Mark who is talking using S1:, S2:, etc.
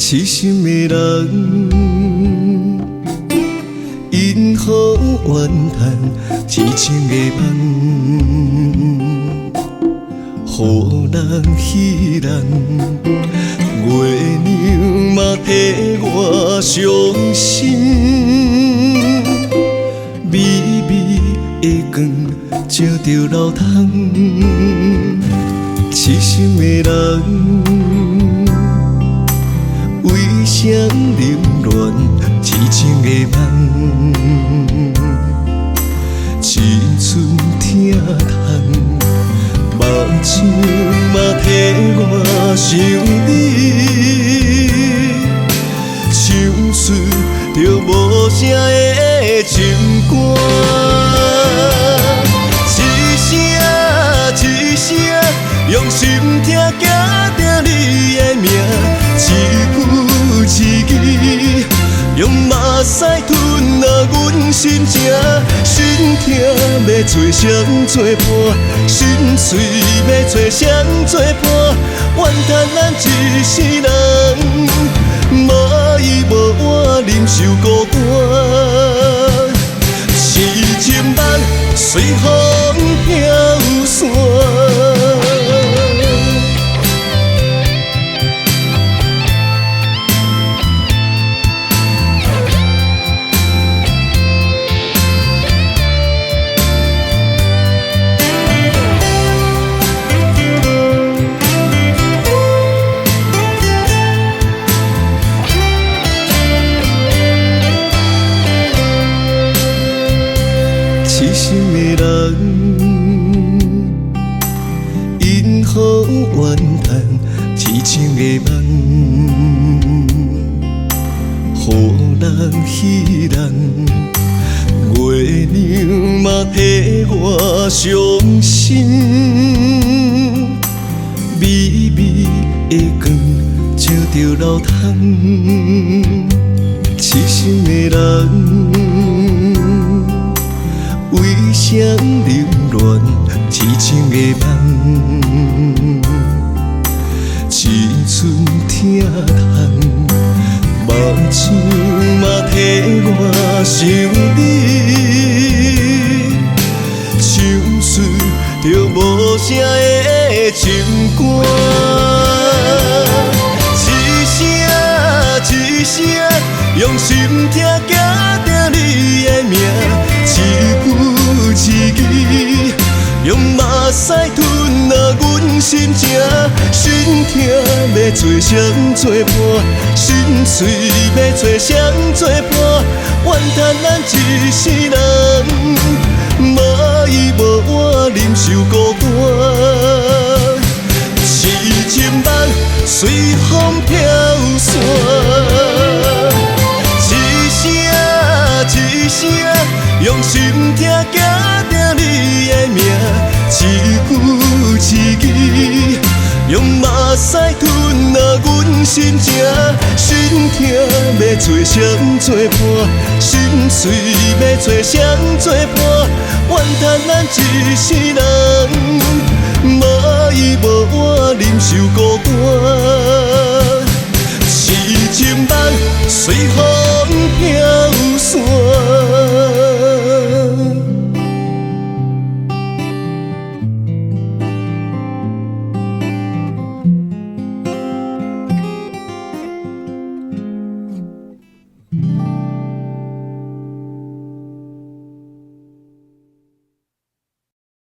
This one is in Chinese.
S1: 痴心的人，因何怨叹痴情的梦？予人彼人，月亮嘛替我伤心。微微的光照着老窗，痴心的人，为谁凌乱痴情的梦？青春疼痛，目睭嘛替我想你，唱出着无声的情歌。一声用心听，记着你的名，一句一字，用目屎吞了阮心情。心痛要找谁作伴，心碎要找谁作伴。怨叹咱一世人，无依无我，忍受孤单。痴情梦随风飘散。痴心的人，因何怨叹痴情的梦？予人彼人，月亮嘛替我伤心。微微的光照着老窗，痴心的人，为谁凌乱痴情的梦？青春疼痛，目睭嘛替我想你，唱出着无声的情歌。一声用心听，记着你的名，一字一字，用目屎吞了阮心情。心痛要找谁作伴，心碎要找谁作伴。怨叹咱一世人，无依无我，忍受孤单。痴情梦随风飘散。一声用心听，记着你的名，一句一字，用目屎吞了阮心情。心痛要找谁作伴，心碎要找谁作伴。怨叹咱一世人，无依无我，忍受孤单。痴情梦随风飘。